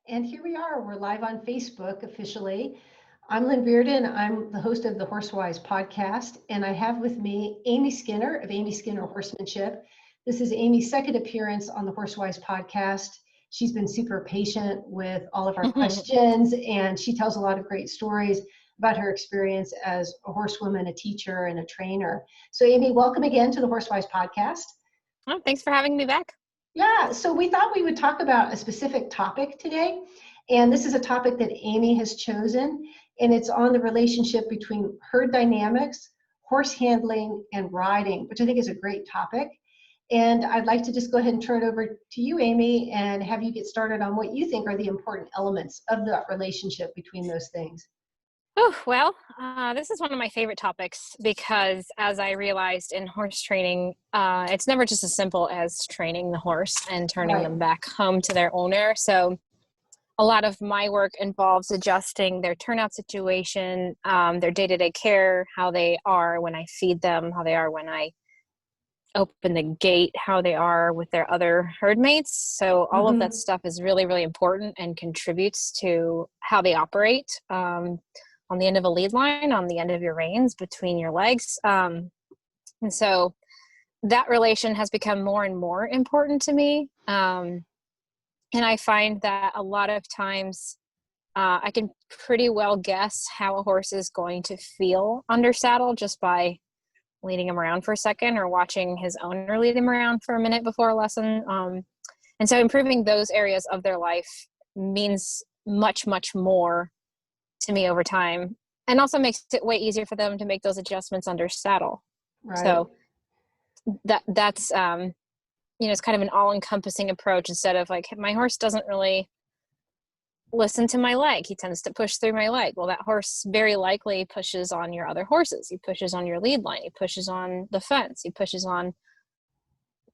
And here we are. We're live on Facebook officially. I'm Lynn Bearden. I'm the host of the HorseWise podcast, and I have with me Amy Skinner of Amy Skinner Horsemanship. This is Amy's second appearance on the HorseWise podcast. She's been super patient with all of our questions, and she tells a lot of great stories about her experience as a horsewoman, a teacher, and a trainer. So, Amy, welcome again to the HorseWise podcast. Oh, thanks for having me back. Yeah, so we thought we would talk about a specific topic today, and this is a topic that Amy has chosen, and it's on the relationship between herd dynamics, horse handling, and riding, which I think is a great topic. And I'd like to just go ahead and turn it over to you, Amy, and have you get started on what you think are the important elements of that relationship between those things. Oh, well, this is one of my favorite topics because as I realized in horse training, it's never just as simple as training the horse and turning them back home to their owner. So a lot of my work involves adjusting their turnout situation, their day-to-day care, how they are when I feed them, how they are when I open the gate, how they are with their other herd mates. So all of that stuff is really, really important and contributes to how they operate. On the end of a lead line, on the end of your reins, between your legs. And so that relation has become more and more important to me. And I find that a lot of times I can pretty well guess how a horse is going to feel under saddle just by leading him around for a second or watching his owner lead him around for a minute before a lesson. And so improving those areas of their life means much, much more to me over time, and also makes it way easier for them to make those adjustments under saddle. Right. So that's it's kind of an all-encompassing approach instead of like, my horse doesn't really listen to my leg, he tends to push through my leg. Well, that horse very likely pushes on your other horses, he pushes on your lead line, he pushes on the fence, he pushes on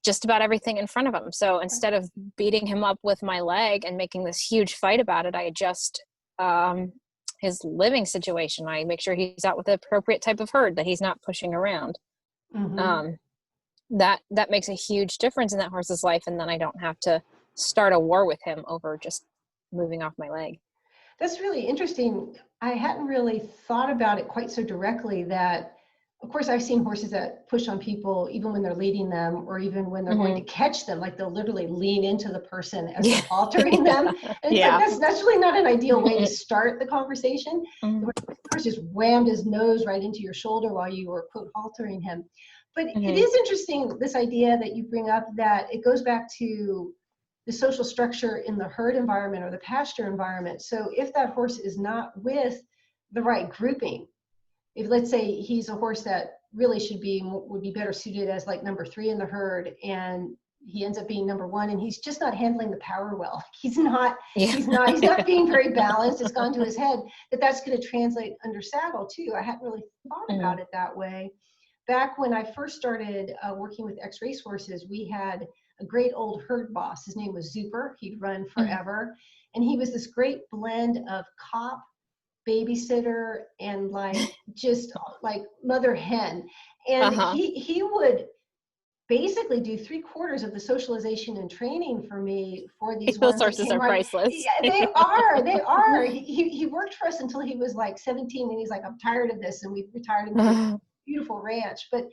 just about everything in front of him. So instead of beating him up with my leg and making this huge fight about it, I adjust his living situation. I make sure he's out with the appropriate type of herd, that he's not pushing around. That makes a huge difference in that horse's life. And then I don't have to start a war with him over just moving off my leg. That's really interesting. I hadn't really thought about it quite so directly that, of course, I've seen horses that push on people even when they're leading them, or even when they're going to catch them, like they'll literally lean into the person as they're haltering them. And it's like, that's really not an ideal way to start the conversation. The horse just whammed his nose right into your shoulder while you were, quote, haltering him. But it is interesting, this idea that you bring up, that it goes back to the social structure in the herd environment or the pasture environment. So if that horse is not with the right grouping, if let's say he's a horse that really would be better suited as like number 3 in the herd, and he ends up being number 1, and he's just not handling the power well. He's not being very balanced. It's gone to his head. That's going to translate under saddle too. I hadn't really thought about it that way. Back when I first started working with ex-race horses, we had a great old herd boss. His name was Zuper. He'd run forever. And he was this great blend of cop, babysitter, and just like mother hen. And he would basically do 3/4 of the socialization and training for me for these those sources are priceless. Yeah, they are. He worked for us until he was like 17, and he's like, I'm tired of this, and we retired him to a beautiful ranch. But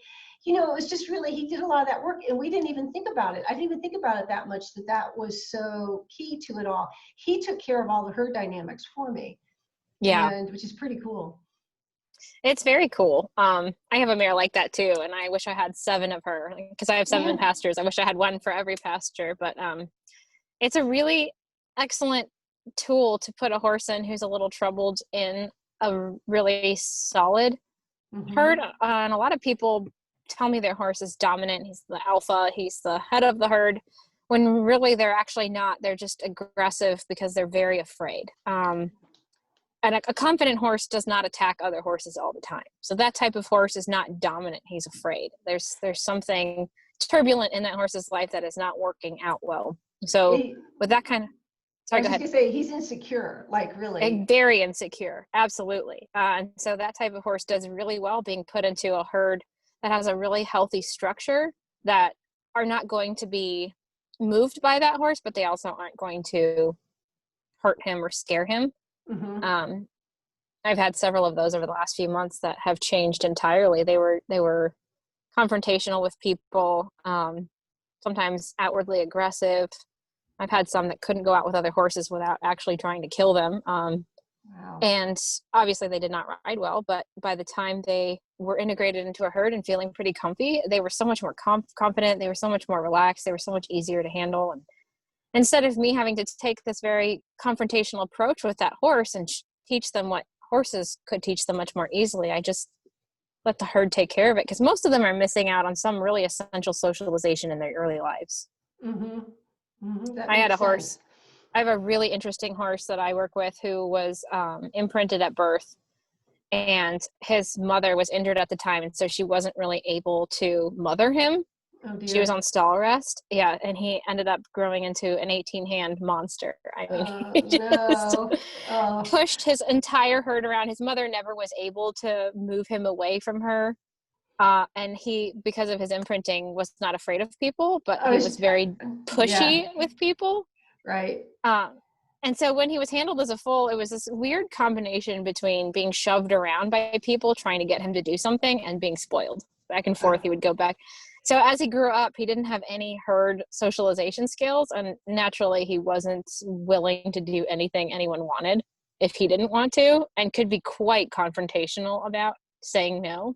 it was just really, he did a lot of that work, and we didn't even think about it. I didn't even think about it that much, that was so key to it all. He took care of all the herd dynamics for me. Which is pretty cool. It's very cool. I have a mare like that too, and I wish I had 7 of her, because I have 7 pastures. I wish I had 1 for every pasture, but it's a really excellent tool to put a horse in who's a little troubled in a really solid herd. And a lot of people tell me their horse is dominant, he's the alpha, he's the head of the herd, when really they're actually not. They're just aggressive because they're very afraid. And a confident horse does not attack other horses all the time. So that type of horse is not dominant. He's afraid. There's something turbulent in that horse's life that is not working out well. So with that kind of, sorry, go ahead. I was just going to say, he's insecure, like really. And very insecure, absolutely. And so that type of horse does really well being put into a herd that has a really healthy structure, that are not going to be moved by that horse, but they also aren't going to hurt him or scare him. Mm-hmm. I've had several of those over the last few months that have changed entirely. They were confrontational with people, sometimes outwardly aggressive. I've had some that couldn't go out with other horses without actually trying to kill them. Wow. And obviously they did not ride well, but by the time they were integrated into a herd and feeling pretty comfy, they were so much more confident. They were so much more relaxed. They were so much easier to handle. And instead of me having to take this very confrontational approach with that horse and teach them what horses could teach them much more easily, I just let the herd take care of it, because most of them are missing out on some really essential socialization in their early lives. Mm-hmm. Mm-hmm. That I had makes a horse. sense. I have a really interesting horse that I work with who was imprinted at birth, and his mother was injured at the time, and so she wasn't really able to mother him. Oh She was dear. on stall rest. Yeah, and he ended up growing into an 18-hand monster. I mean, he just No. Oh, pushed his entire herd around. His mother never was able to move him away from her. And he, because of his imprinting, was not afraid of people, but I he was, was very yeah, pushy with people. right. And so when he was handled as a foal, it was this weird combination between being shoved around by people trying to get him to do something and being spoiled. Back and forth, he would go back. So as he grew up, he didn't have any herd socialization skills, and naturally he wasn't willing to do anything anyone wanted if he didn't want to, and could be quite confrontational about saying no.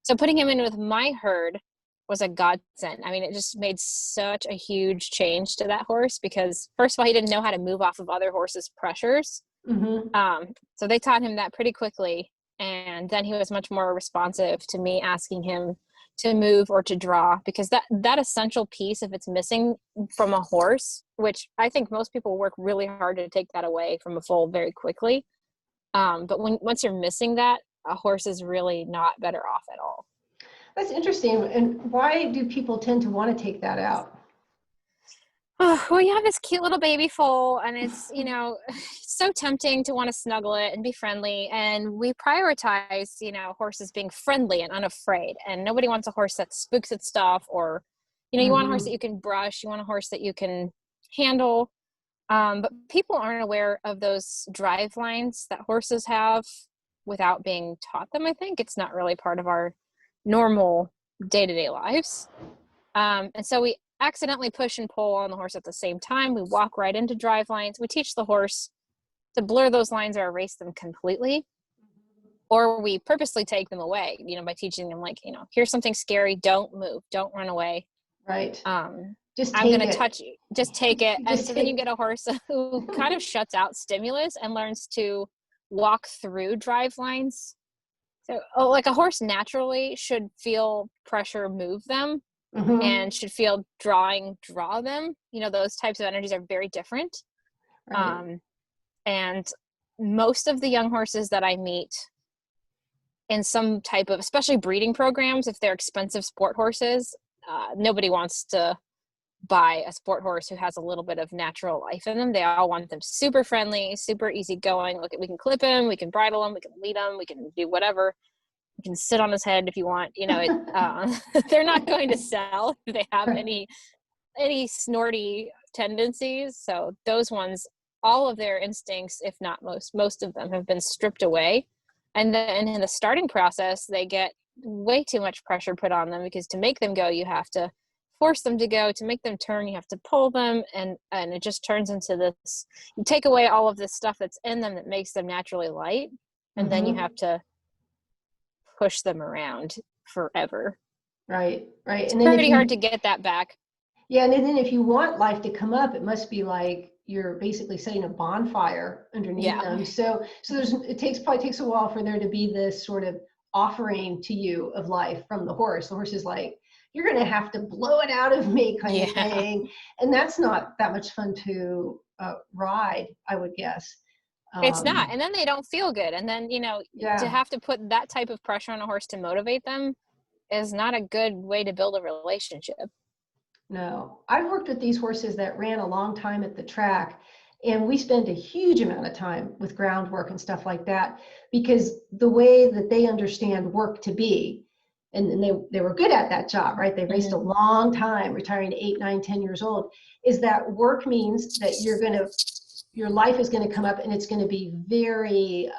So putting him in with my herd was a godsend. I mean, it just made such a huge change to that horse, because first of all, he didn't know how to move off of other horses' pressures. Mm-hmm. So they taught him that pretty quickly. And then he was much more responsive to me asking him to move or to draw, because that essential piece, if it's missing from a horse, which I think most people work really hard to take that away from a foal very quickly. But once you're missing that, a horse is really not better off at all. That's interesting. And why do people tend to want to take that out? Oh, well, you have this cute little baby foal, and it's, so tempting to want to snuggle it and be friendly. And we prioritize, horses being friendly and unafraid. And nobody wants a horse that spooks at stuff, or, you want a horse that Mm-hmm. you can brush. You want a horse that you can handle. But people aren't aware of those drive lines that horses have without being taught them. I think it's not really part of our normal day-to-day lives. And so we accidentally push and pull on the horse at the same time. We walk right into drive lines. We teach the horse to blur those lines or erase them completely, or we purposely take them away, by teaching them, like, here's something scary. Don't move. Don't run away. Right. Just I'm going take to it. touch you. Just take it. And Just so then you take. get a horse who kind of shuts out stimulus and learns to walk through drive lines. So, like, a horse naturally should feel pressure move them, Mm-hmm. and should feel drawing draw them. Those types of energies are very different. Right. And most of the young horses that I meet in some type of, especially breeding programs, if they're expensive sport horses, nobody wants to buy a sport horse who has a little bit of natural life in them. They all want them super friendly, super easygoing. Look, we can clip him, we can bridle him, we can lead him, we can do whatever. You can sit on his head if you want. They're not going to sell if they have any snorty tendencies. So those ones, all of their instincts, if not most of them, have been stripped away. And then in the starting process, they get way too much pressure put on them, because to make them go, you have to force them to go. To make them turn, you have to pull them, and it just turns into this. You take away all of this stuff that's in them that makes them naturally light, and then you Mm-hmm. have to push them around forever. Right. Right. It's And then pretty hard to get that back. yeah, and then if you want life to come up, it must be like you're basically setting a bonfire underneath Yeah. them. So probably takes a while for there to be this sort of offering to you of life from the horse. The horse is like, you're going to have to blow it out of me, kind of Yeah. thing. And that's not that much fun to ride, I would guess. It's not. And then they don't feel good. And then, to Yeah. have to put that type of pressure on a horse to motivate them is not a good way to build a relationship. No, I've worked with these horses that ran a long time at the track, and we spend a huge amount of time with groundwork and stuff like that, because the way that they understand work to be, and they were good at that job, right? They raced a Mm-hmm. long time, retiring to 8, 9, 10 years old, is that work means that you're going to your life is going to come up and it's going to be very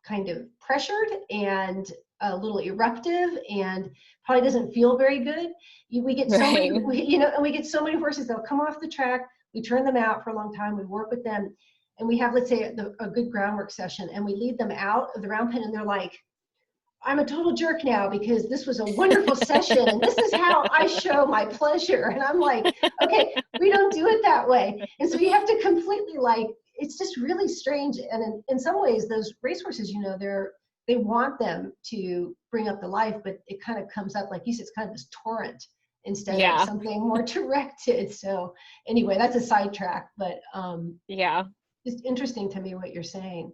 kind of pressured and a little eruptive and probably doesn't feel very good. We get so many, and we get so many horses that'll come off the track. We turn them out for a long time. We work with them, and we have, let's say, a good groundwork session, and we lead them out of the round pen, and they're like, I'm a total jerk now because this was a wonderful session, and this is how I show my pleasure. And I'm like, okay, we don't do it that way. And so you have to completely, like, it's just really strange. And in some ways, those racehorses, you know, they want them to bring up the life, but it kind of comes up, like you said, it's kind of this torrent instead of something more directed. So anyway, that's a sidetrack, but it's interesting to me what you're saying.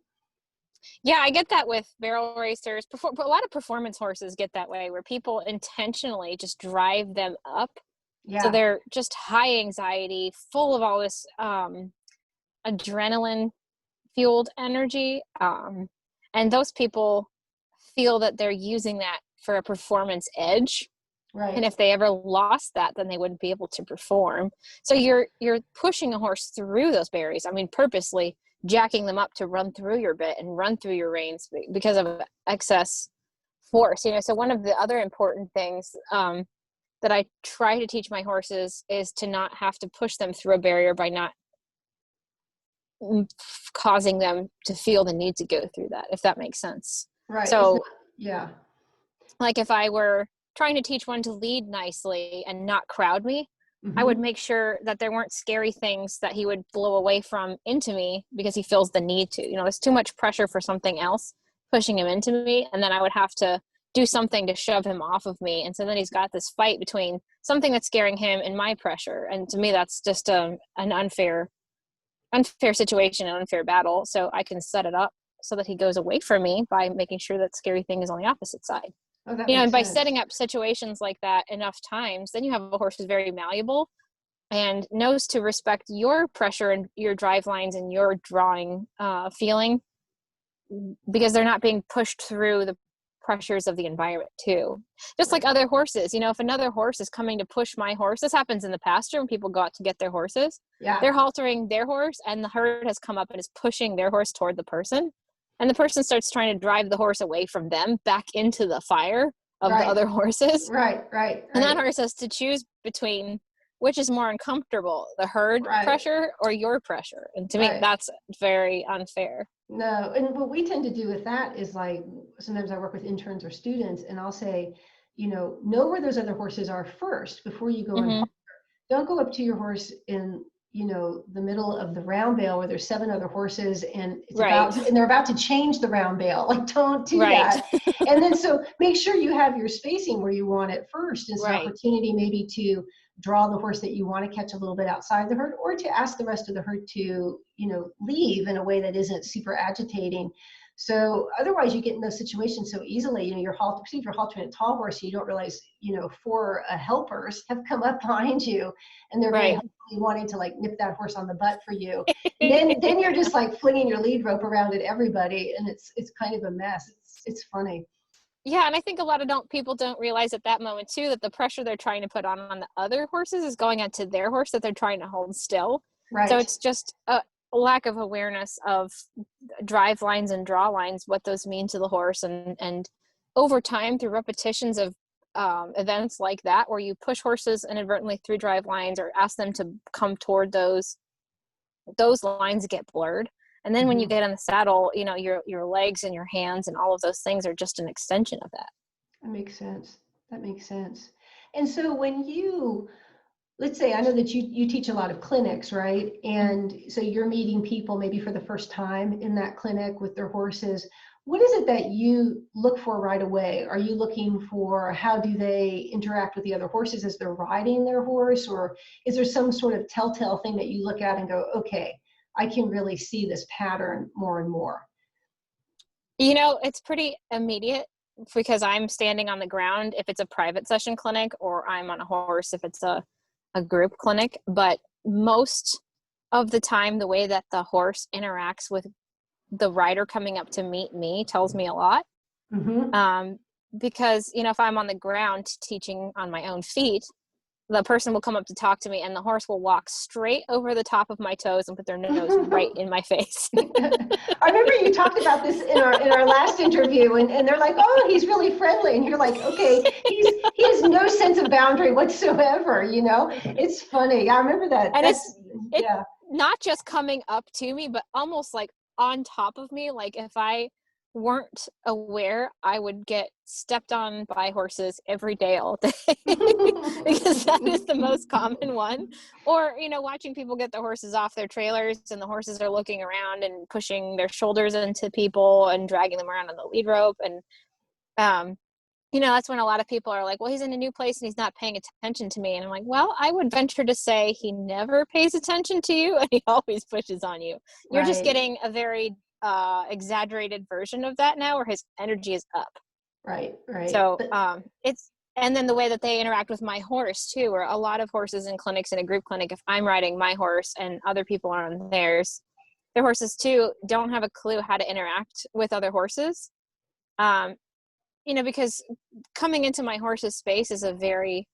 Yeah, I get that with barrel racers. A lot of performance horses get that way, where people intentionally just drive them up. Yeah. So they're just high anxiety, full of all this adrenaline fueled energy. And those people feel that they're using that for a performance edge. Right. And if they ever lost that, then they wouldn't be able to perform. So you're pushing a horse through those barriers. I mean, purposely jacking them up to run through your bit and run through your reins because of excess force. You know, so one of the other important things that I try to teach my horses is to not have to push them through a barrier by not causing them to feel the need to go through that, if that makes sense. Right. So like if I were trying to teach one to lead nicely and not crowd me, I would make sure that there weren't scary things that he would blow away from into me because he feels the need to. You know, there's too much pressure for something else pushing him into me, and then I would have to do something to shove him off of me. And so then he's got this fight between something that's scaring him and my pressure. And to me, that's just an unfair situation, an unfair battle. So I can set it up so that he goes away from me by making sure that scary thing is on the opposite side. Oh, you know, and by setting up situations like that enough times, then you have a horse who's very malleable and knows to respect your pressure and your drive lines and your drawing feeling, because they're not being pushed through the pressures of the environment too. Just like other horses, you know, if another horse is coming to push my horse, this happens in the pasture when people go out to get their horses. Yeah. They're haltering their horse and the herd has come up and is pushing their horse toward the person. And the person starts trying to drive the horse away from them back into the fire of the other horses. Right. And that horse has to choose between which is more uncomfortable, the herd pressure or your pressure. And to me, that's very unfair. No, and what we tend to do with that is, like, sometimes I work with interns or students and I'll say, you know where those other horses are first before you go and don't go up to your horse in, you know, the middle of the round bale where there's 7 other horses and they're about to change the round bale. Like, don't do that. And then so make sure you have your spacing where you want it first. It's an opportunity maybe to draw the horse that you want to catch a little bit outside the herd, or to ask the rest of the herd to, you know, leave in a way that isn't super agitating. So otherwise you get in those situations so easily. You know, you're haltering a tall horse, you don't realize, you know, 4 helpers have come up behind you and they're very wanting to, like, nip that horse on the butt for you. And then you're just like flinging your lead rope around at everybody, and it's kind of a mess. It's funny. Yeah, and I think a lot of people don't realize at that moment too that the pressure they're trying to put on the other horses is going onto their horse that they're trying to hold still. Right. So it's just a lack of awareness of drive lines and draw lines, what those mean to the horse, and over time through repetitions of events like that, where you push horses inadvertently through drive lines or ask them to come toward those lines get blurred. And then when you get in the saddle, you know, your legs and your hands and all of those things are just an extension of that. That makes sense. And so when you, let's say, I know that you teach a lot of clinics, right? And so you're meeting people maybe for the first time in that clinic with their horses. What is it that you look for right away? Are you looking for how do they interact with the other horses as they're riding their horse? Or is there some sort of telltale thing that you look at and go, okay, I can really see this pattern more and more? You know, it's pretty immediate because I'm standing on the ground if it's a private session clinic, or I'm on a horse if it's a group clinic. But most of the time, the way that the horse interacts with the rider coming up to meet me tells me a lot. Because, you know, if I'm on the ground teaching on my own feet, the person will come up to talk to me and the horse will walk straight over the top of my toes and put their nose right in my face. I remember you talked about this in our last interview, and they're like, oh, he's really friendly. And you're like, okay, he has no sense of boundary whatsoever, you know? It's funny. I remember that. And it's not just coming up to me, but almost like on top of me. Like if I weren't aware, I would get stepped on by horses every day all day because that is the most common one. Or, you know, watching people get the horses off their trailers and the horses are looking around and pushing their shoulders into people and dragging them around on the lead rope. And, you know, that's when a lot of people are like, well, he's in a new place and he's not paying attention to me. And I'm like, well, I would venture to say he never pays attention to you and he always pushes on you. You're just getting a very exaggerated version of that now, where his energy is up. Right. So and then the way that they interact with my horse too, where a lot of horses in clinics, in a group clinic, if I'm riding my horse and other people are on theirs, their horses too don't have a clue how to interact with other horses. You know, because coming into my horse's space is a very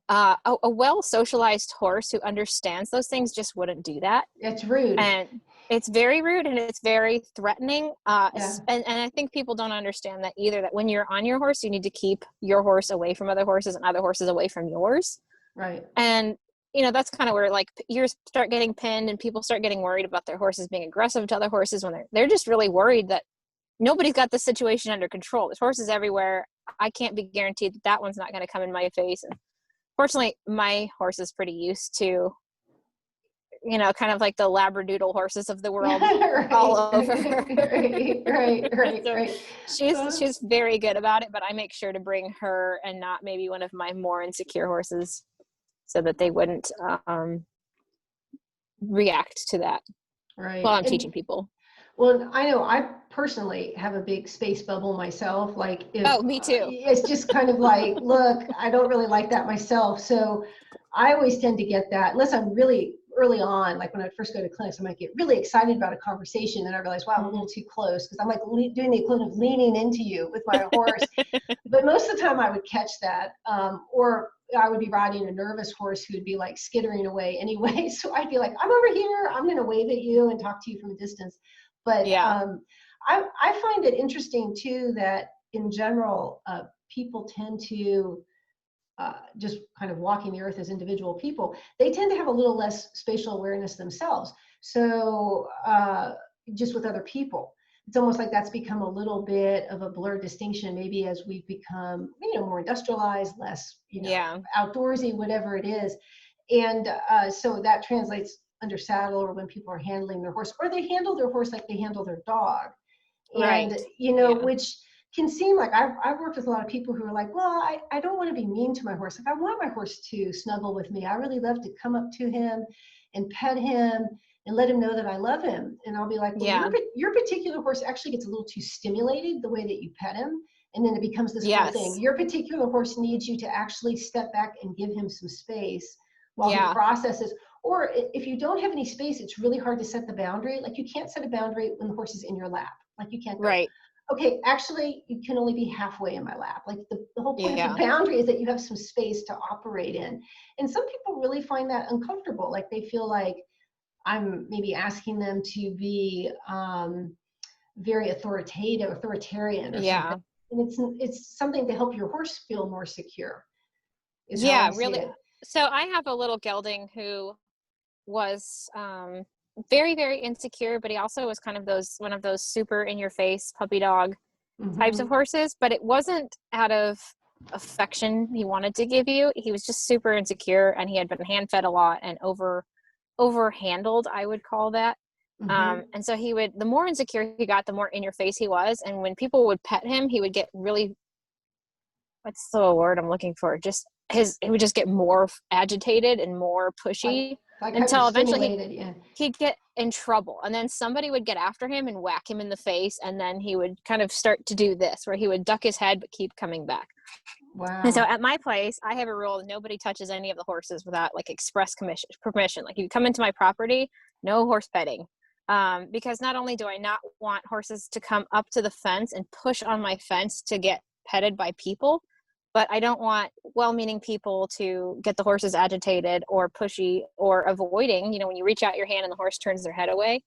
a well socialized horse who understands those things just wouldn't do that. It's rude, and it's very rude and it's very threatening. And I think people don't understand that either, that when you're on your horse, you need to keep your horse away from other horses and other horses away from yours. Right. And you know, that's kind of where like ears start getting pinned and people start getting worried about their horses being aggressive to other horses, when they're just really worried that nobody's got the situation under control. There's horses everywhere. I can't be guaranteed that that one's not going to come in my face. And fortunately, my horse is pretty used to, you know, kind of like the Labradoodle horses of the world all over. Right. She's very good about it, but I make sure to bring her and not maybe one of my more insecure horses, so that they wouldn't react to that while I'm teaching people. Well, I know I personally have a big space bubble myself. Like, me too. It's just kind of like, look, I don't really like that myself. So I always tend to get that, unless I'm really early on, like when I first go to clinics, I might get really excited about a conversation and I realize, wow, I'm a little too close, because I'm like doing the equivalent of leaning into you with my horse. But most of the time I would catch that, or I would be riding a nervous horse who would be like skittering away anyway. So I'd be like, I'm over here, I'm going to wave at you and talk to you from a distance. But I find it interesting too that in general, people tend to just kind of walking the earth as individual people, they tend to have a little less spatial awareness themselves. So just with other people, it's almost like that's become a little bit of a blurred distinction, maybe as we've become, you know, more industrialized, less, you know, outdoorsy, whatever it is. And so that translates under saddle, or when people are handling their horse, or they handle their horse like they handle their dog. And, you know, which can seem like, I've worked with a lot of people who are like, well, I don't want to be mean to my horse. Like, I want my horse to snuggle with me. I really love to come up to him and pet him and let him know that I love him. And I'll be like, well, your particular horse actually gets a little too stimulated the way that you pet him. And then it becomes this whole thing. Your particular horse needs you to actually step back and give him some space while he processes. Or if you don't have any space, it's really hard to set the boundary. Like, you can't set a boundary when the horse is in your lap. Like, you can't go, okay, actually, you can only be halfway in my lap. Like, the whole point of the boundary is that you have some space to operate in. And some people really find that uncomfortable. Like, they feel like I'm maybe asking them to be very authoritarian or something. And it's something to help your horse feel more secure. Really. So I have a little gelding who was very, very insecure, but he also was kind of one of those super in your face puppy dog types of horses, but it wasn't out of affection he wanted to give you. He was just super insecure, and he had been hand fed a lot and over handled, I would call that. And so the more insecure he got, the more in your face he was. And when people would pet him, he would get really, what's the word I'm looking for? He would just get more agitated and more pushy, until eventually he'd get in trouble. And then somebody would get after him and whack him in the face. And then he would kind of start to do this, where he would duck his head, but keep coming back. Wow. And so at my place, I have a rule that nobody touches any of the horses without like express permission. Like, if you come into my property, no horse petting. Because not only do I not want horses to come up to the fence and push on my fence to get petted by people, but I don't want well-meaning people to get the horses agitated or pushy or avoiding. You know, when you reach out your hand and the horse turns their head away,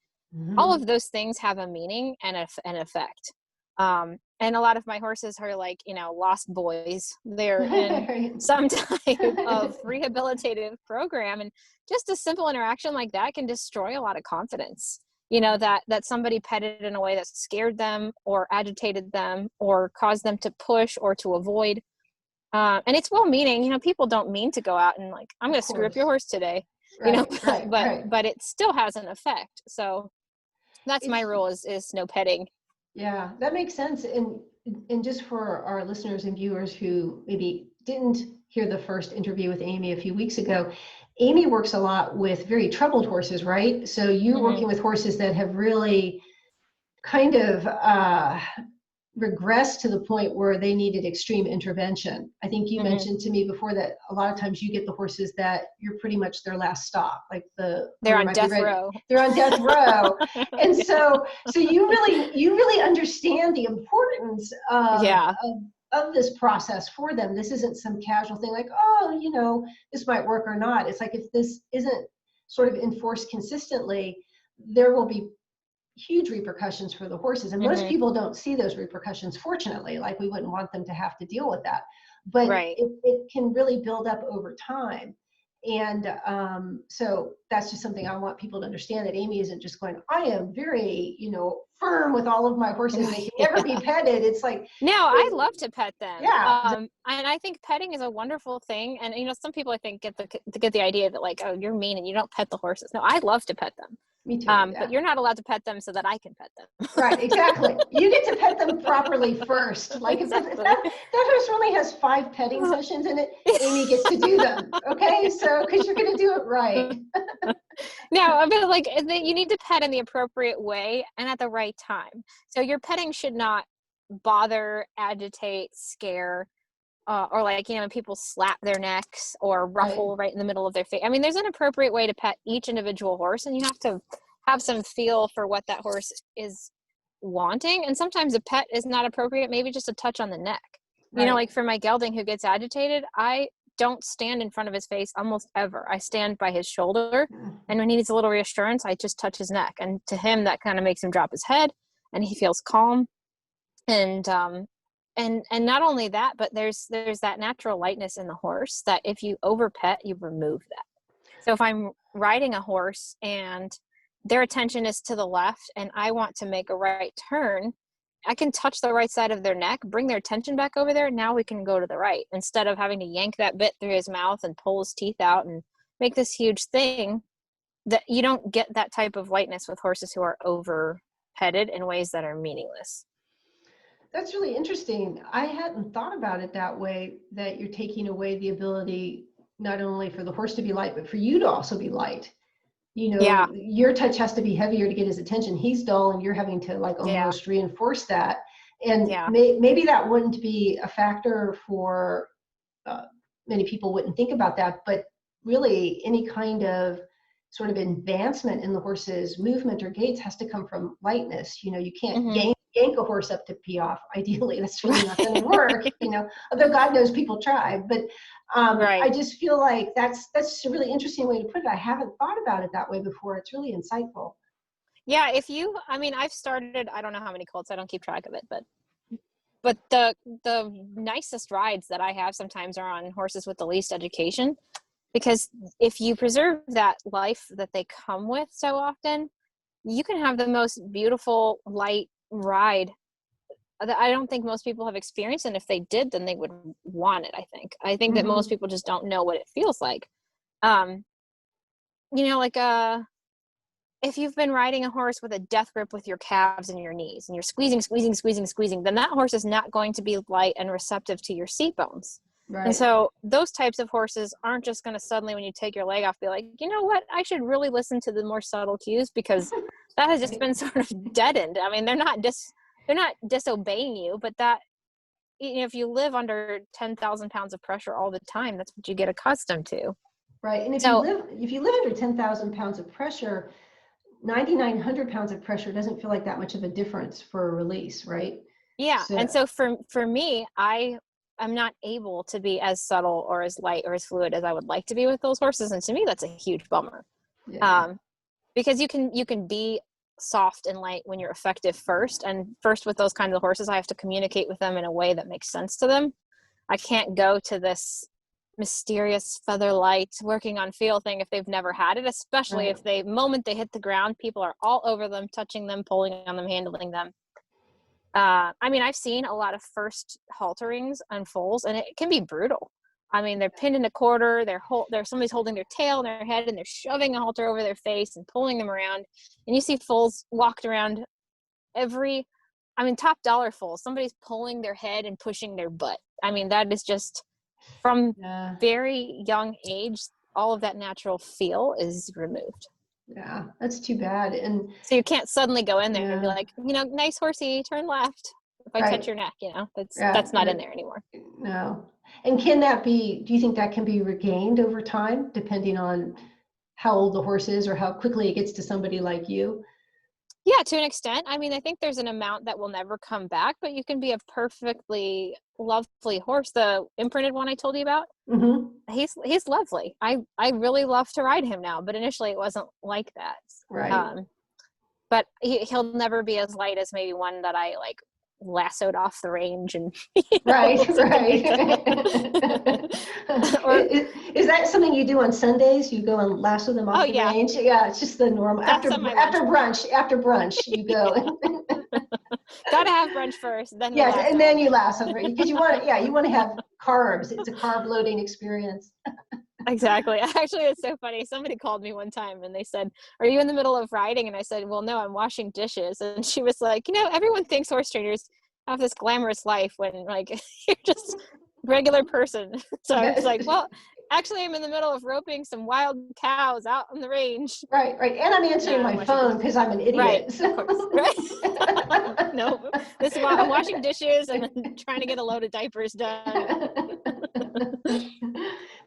all Mhm. of those things have a meaning and an effect. And a lot of my horses are like, you know, lost boys. They're in Right. some type of rehabilitative program, and just a simple interaction like that can destroy a lot of confidence. You know, that somebody petted in a way that scared them or agitated them or caused them to push or to avoid. And it's well-meaning. You know, people don't mean to go out and like, I'm Of going to screw up your course. horse today. You know, Right, right, but right. but it still has an effect. So that's my It's rule is no petting. Yeah, that makes sense. And just for our listeners and viewers who maybe didn't hear the first interview with Amy a few weeks ago, Amy works a lot with very troubled horses, right? So you're Hmm. working with horses that have really kind of regressed to the point where they needed extreme intervention. I think you Hmm. mentioned to me before that a lot of times you get the horses that you're pretty much their last stop, like the They're owner on might be death ready, row. they're on death row. And Yeah. so you really understand the importance Yeah. of this process for them. This isn't some casual thing like, oh, this might work or not. It's like if this isn't sort of enforced consistently, there will be huge repercussions for the horses. And most Hmm. people don't see those repercussions, fortunately. Like, we wouldn't want them to have to deal with that. But Right. it can really build up over time. And so that's just something I want people to understand, that Amy isn't just going, I am very, firm with all of my horses. They can never be Yeah. petted. It's like, No, I love to pet them. yeah, And I think petting is a wonderful thing. And you know, some people I think get the idea that like, oh, you're mean and you don't pet the horses. No, I love to pet them. me too. But Yeah. you're not allowed to pet them so that I can pet them. Right, exactly. You get to pet them properly first. Like, if Exactly. that horse only has 5 petting sessions in it, Amy gets to do them. Okay, so because you're going to do it right. No, but like you need to pet in the appropriate way and at the right time. So your petting should not bother, agitate, scare, or like, you know, when people slap their necks or Right. ruffle right in the middle of their face. I mean, there's an appropriate way to pet each individual horse, and you have to have some feel for what that horse is wanting. And sometimes a pet is not appropriate, maybe just a touch on the neck. You know, Right. like for my gelding who gets agitated, I don't stand in front of his face almost ever. I stand by his shoulder, and when he needs a little reassurance, I just touch his neck. And to him, that kind of makes him drop his head, and he feels calm. And not only that, but there's that natural lightness in the horse that if you over pet, you remove that. So if I'm riding a horse and their attention is to the left and I want to make a right turn, I can touch the right side of their neck, bring their attention back over there. Now we can go to the right instead of having to yank that bit through his mouth and pull his teeth out and make this huge thing. That you don't get that type of lightness with horses who are over petted in ways that are meaningless. That's really interesting. I hadn't thought about it that way, that you're taking away the ability not only for the horse to be light, but for you to also be light. Yeah. Your touch has to be heavier to get his attention. He's dull, and you're having to like Yeah. almost reinforce that. And Yeah. maybe that wouldn't be a factor for uh, many people wouldn't think about that, but really any kind of sort of advancement in the horse's movement or gaits has to come from lightness. You can't Hmm. yank a horse up to pee off. Ideally, that's really not going to Right. work. Although God knows people try. But I Right. just feel like that's a really interesting way to put it. I haven't thought about it that way before. It's really insightful. Yeah, I mean, I've started, I don't know how many colts, I don't keep track of it, but the nicest rides that I have sometimes are on horses with the least education, because if you preserve that life that they come with so often, you can have the most beautiful light ride that I don't think most people have experienced, and if they did, then they would want it. I think that most Hmm. people just don't know what it feels like. Um, like if you've been riding a horse with a death grip with your calves and your knees and you're squeezing, squeezing, squeezing, squeezing, then that horse is not going to be light and receptive to your seat bones. And Right. so those types of horses aren't just going to suddenly, when you take your leg off, be like, you know what, I should really listen to the more subtle cues, because that has just Right. been sort of deadened. I mean, they're not disobeying you, but that, if you live under 10,000 pounds of pressure all the time, that's what you get accustomed to. Right. And So if you live under 10,000 pounds of pressure, 9,900 pounds of pressure doesn't feel like that much of a difference for a release, right? yeah, and So, so for me, I'm not able to be as subtle or as light or as fluid as I would like to be with those horses. And to me, that's a huge bummer. Yeah. Because you can be soft and light when you're effective first. And first with those kinds of horses, I have to communicate with them in a way that makes sense to them. I can't go to this mysterious feather light working on feel thing if they've never had it, especially Right. if they moment they hit the ground, people are all over them, touching them, pulling on them, handling them. I mean, I've seen a lot of first halterings on foals, and it can be brutal. I mean, they're pinned in a quarter, somebody's holding their tail and their head, and they're shoving a halter over their face and pulling them around. And you see foals walked around top dollar foals, somebody's pulling their head and pushing their butt. I mean, that is just from very young age, all of that natural feel is removed. Yeah, that's too bad. And so you can't suddenly go in there and be like, nice horsey, turn left. If I touch your neck, that's not in there anymore. No. And do you think that can be regained over time, depending on how old the horse is or how quickly it gets to somebody like you? Yeah, to an extent. I mean, I think there's an amount that will never come back, but you can be a perfectly lovely horse. The imprinted one I told you about, he's lovely. I really love to ride him now, but initially it wasn't like that. Right. But he'll never be as light as maybe one that I like lassoed off the range and right. Or, is that something you do on Sundays? You go and lasso them off the range? Yeah, it's just the normal. After brunch you go. Gotta have brunch first, then yes, and then you lasso because you want to have carbs. It's a carb loading experience. Exactly. Actually, it's so funny. Somebody called me one time and they said, "Are you in the middle of riding?" And I said, "Well, no, I'm washing dishes." And she was like, everyone thinks horse trainers have this glamorous life when like you're just a regular person. So I was like, well, actually I'm in the middle of roping some wild cows out on the range. Right. And I'm answering my phone because I'm an idiot. Right, so. Of course. Right. No, this is why I'm washing dishes and trying to get a load of diapers done.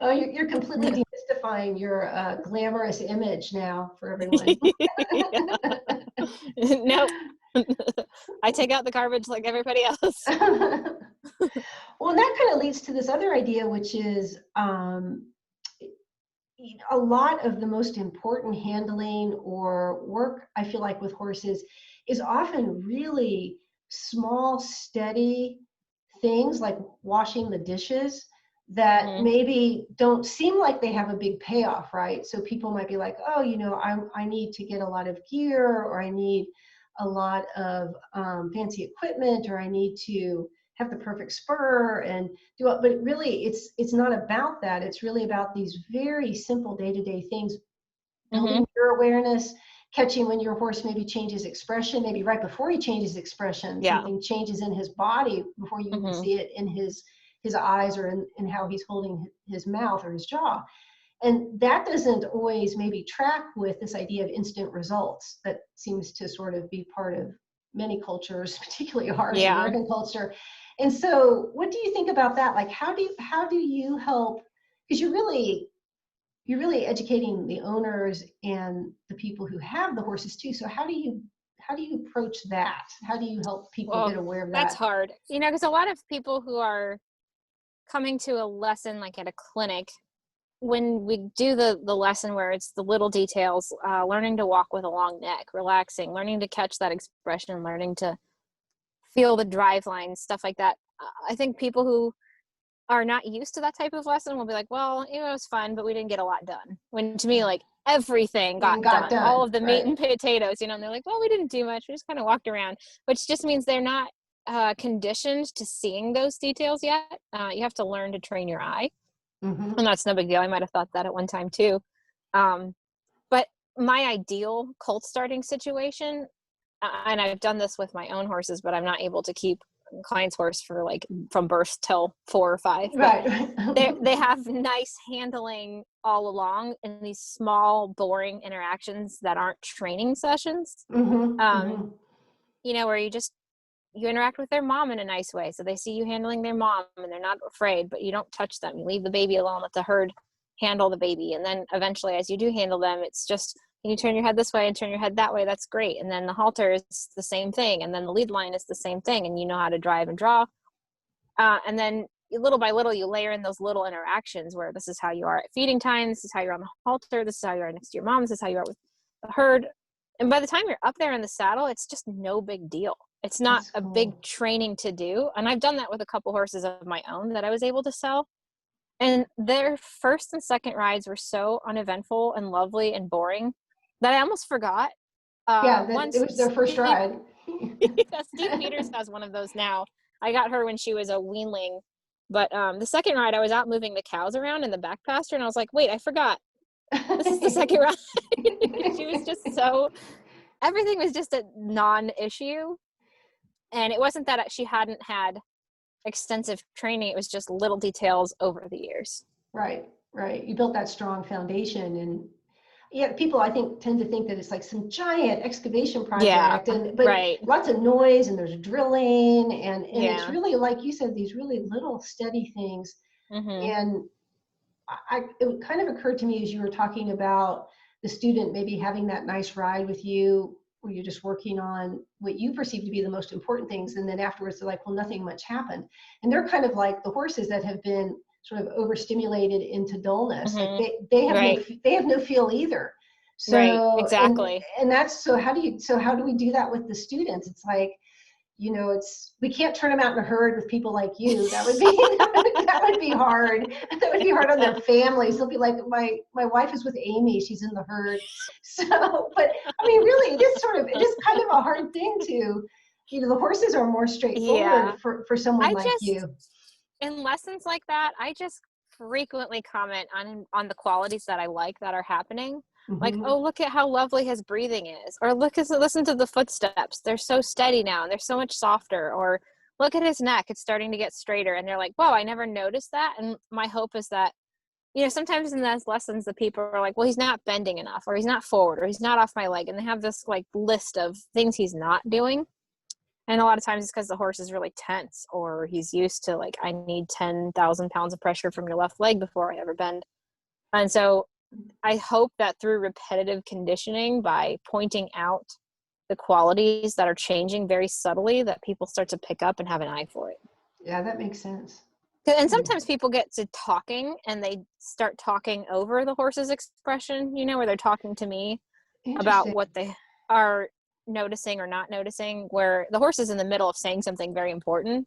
Oh, you're completely demystifying your glamorous image now for everyone. Nope. I take out the garbage like everybody else. Well, and that kind of leads to this other idea, which is a lot of the most important handling or work, I feel like, with horses is often really small, steady things like washing the dishes that maybe don't seem like they have a big payoff, right? So people might be like, oh, I need to get a lot of gear, or I need a lot of fancy equipment, or I need to have the perfect spur and do it. But really it's not about that. It's really about these very simple day-to-day things, building your awareness, catching when your horse maybe changes expression, maybe right before he changes expression, something changes in his body before you even see it in his eyes or in how he's holding his mouth or his jaw. And that doesn't always maybe track with this idea of instant results that seems to sort of be part of many cultures, particularly ours, American culture. And so what do you think about that? Like, how do you help? Because you're really educating the owners and the people who have the horses too. So how do you approach that? How do you help people get aware of that? That's hard, because a lot of people who are coming to a lesson like at a clinic, when we do the lesson where it's the little details, learning to walk with a long neck, relaxing, learning to catch that expression, learning to feel the drive lines, stuff like that. I think people who are not used to that type of lesson will be like, well, it was fun, but we didn't get a lot done. When to me, like, everything got done. All of the meat and potatoes, and they're like, well, we didn't do much. We just kind of walked around, which just means they're not conditioned to seeing those details yet. You have to learn to train your eye. And that's no big deal. I might have thought that at one time too. But my ideal colt starting situation, and I've done this with my own horses, but I'm not able to keep client's horse for like from birth till 4 or 5. Right. They have nice handling all along in these small, boring interactions that aren't training sessions. Where you interact with their mom in a nice way. So they see you handling their mom and they're not afraid, but you don't touch them. You leave the baby alone, let the herd handle the baby. And then eventually, as you do handle them, it's just, can you turn your head this way and turn your head that way? That's great. And then the halter is the same thing. And then the lead line is the same thing. And you know how to drive and draw. And then little by little, you layer in those little interactions where this is how you are at feeding time. This is how you're on the halter. This is how you are next to your mom. This is how you are with the herd. And by the time you're up there in the saddle, it's just no big deal. It's not That's a cool. big training to do. And I've done that with a couple horses of my own that I was able to sell. And their first and second rides were so uneventful and lovely and boring that I almost forgot. Yeah, that it was their first ride. Yeah, Steve Peters has one of those now. I got her when she was a weanling. But the second ride, I was out moving the cows around in the back pasture, and I was like, wait, I forgot. This is the second ride. She was just so, everything was just a non-issue. And it wasn't that she hadn't had extensive training. It was just little details over the years. Right, right. You built that strong foundation, and yeah, people I think tend to think that it's like some giant excavation Yeah, project, but right. lots of noise and there's drilling, and it's Yeah. really, like you said, these really little steady things. Mm-hmm. And it kind of occurred to me as you were talking about the student maybe having that nice ride with you where you're just working on what you perceive to be the most important things, and then afterwards they're like, well, nothing much happened. And they're kind of like the horses that have been sort of overstimulated into dullness. Like Mm-hmm. they have Right. they have no feel either. Right. So Exactly. and that's, so how do we do that with the students? It's like, we can't turn them out in a herd with people like you. That would be that would be hard. That would be hard on their families. They'll be like, my wife is with Amy. She's in the herd. So, but I mean, really, it is kind of a hard thing to, the horses are more straightforward Yeah. for someone I like just, you. in lessons like that, I just frequently comment on the qualities that I like that are happening. Like, Mm-hmm. oh, look at how lovely his breathing is, or listen to the footsteps. They're so steady now, and they're so much softer. Or look at his neck; it's starting to get straighter. And they're like, "Whoa, I never noticed that." And my hope is that, sometimes in those lessons, the people are like, "Well, he's not bending enough, or he's not forward, or he's not off my leg," and they have this like list of things he's not doing. And a lot of times it's because the horse is really tense, or he's used to, like, I need 10,000 pounds of pressure from your left leg before I ever bend. And so I hope that through repetitive conditioning, by pointing out the qualities that are changing very subtly, that people start to pick up and have an eye for it. Yeah, that makes sense. And sometimes people get to talking and they start talking over the horse's expression, where they're talking to me about Interesting. what they are noticing or not noticing, where the horse is in the middle of saying something very important.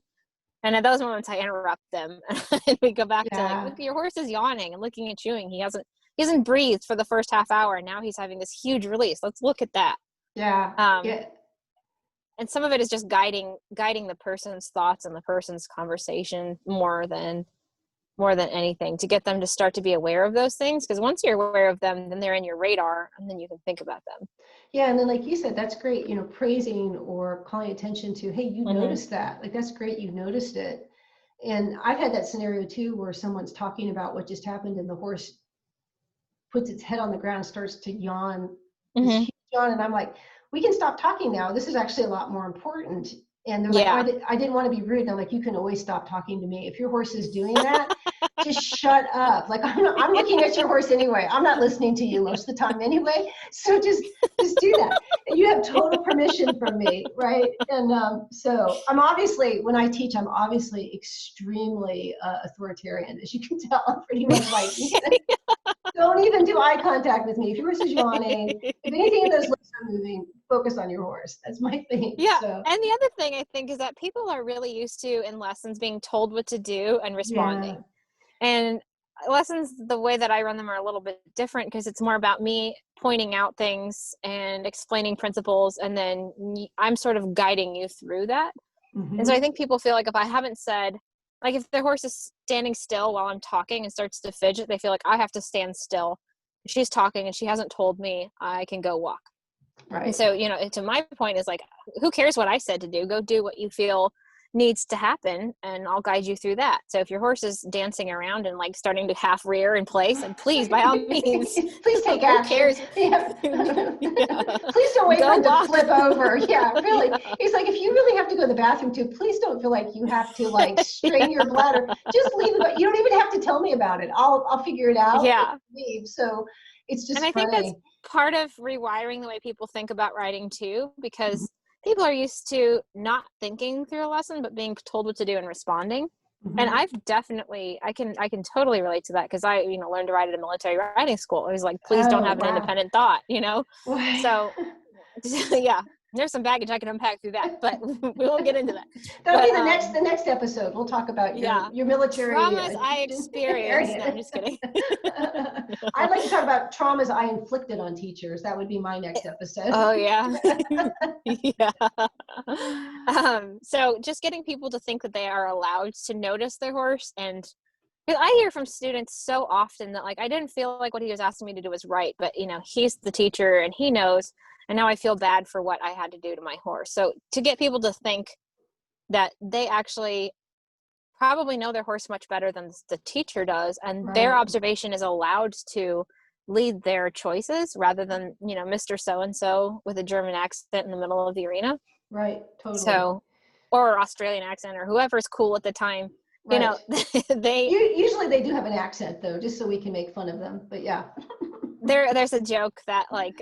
And at those moments I interrupt them and we go back to, like, Yeah. look, your horse is yawning and looking at chewing. He hasn't breathed for the first half hour, and now he's having this huge release. Let's look at that. Yeah. Um, Yeah. and some of it is just guiding the person's thoughts and the person's conversation more than anything, to get them to start to be aware of those things. Because once you're aware of them, then they're in your radar, and then you can think about them. Yeah, and then like you said, that's great, praising or calling attention to, hey, you Mm-hmm. noticed that. Like, that's great, you noticed it. And I've had that scenario too, where someone's talking about what just happened and the horse puts its head on the ground and starts to yawn, this Mm-hmm. huge yawn. And I'm like, we can stop talking now. This is actually a lot more important. And they're like, oh, Yeah. I didn't want to be rude. And I'm like, you can always stop talking to me. If your horse is doing that, just shut up. Like, I'm looking at your horse anyway. I'm not listening to you most of the time anyway. So just do that. And you have total permission from me, right? And so when I teach, I'm obviously extremely authoritarian. As you can tell, I'm pretty much like, don't even do eye contact with me. If your horse is yawning, if anything in those lips are moving, focus on your horse. That's my thing. Yeah. So And the other thing I think is that people are really used to, in lessons, being told what to do and yeah. responding. And lessons, the way that I run them, are a little bit different, because it's more about me pointing out things and explaining principles, and then I'm sort of guiding you through that. Mm-hmm. And so I think people feel like, if I haven't said, like, if their horse is standing still while I'm talking and starts to fidget, they feel like I have to stand still. She's talking and she hasn't told me, I can go walk. Right. And so, to my point is, like, who cares what I said to do? Go do what you feel needs to happen, and I'll guide you through that. So if your horse is dancing around and, like, starting to half rear in place, and please, by all means, please take who action. cares? Yeah. Yeah. Please don't wait Go for him walk. to flip over. Yeah, really. Yeah. He's like, if you really have to go to the bathroom too, please don't feel like you have to, like, strain your bladder. Just leave it. You don't even have to tell me about it. I'll figure it out. Yeah. And leave. So it's just And I think that's funny. part of rewiring the way people think about riding too, because people are used to not thinking through a lesson, but being told what to do and responding. And Mhm. I've definitely, I can totally relate to that because I, learned to ride at a military riding school. It was like, please don't Oh, have an wow. independent thought. Right. So yeah, there's some baggage I can unpack through that, but we won't get into that. That'll But be the next episode. We'll talk about yeah, your military traumas I experienced. No, I'm area. just kidding. I'd like to talk about traumas I inflicted on teachers. That would be my next episode. Oh yeah. Yeah. So just getting people to think that they are allowed to notice their horse. And 'cause I hear from students so often that like, I didn't feel like what he was asking me to do was right, but he's the teacher and he knows, and now I feel bad for what I had to do to my horse. So to get people to think that they actually probably know their horse much better than the teacher does, and their Right, observation is allowed to lead their choices rather than Mr. So and so with a German accent in the middle of the arena. right, totally. So, or Australian accent, or whoever's cool at the time. Right. They Usually they do have an accent though, just so we can make fun of them. But yeah. there's a joke that like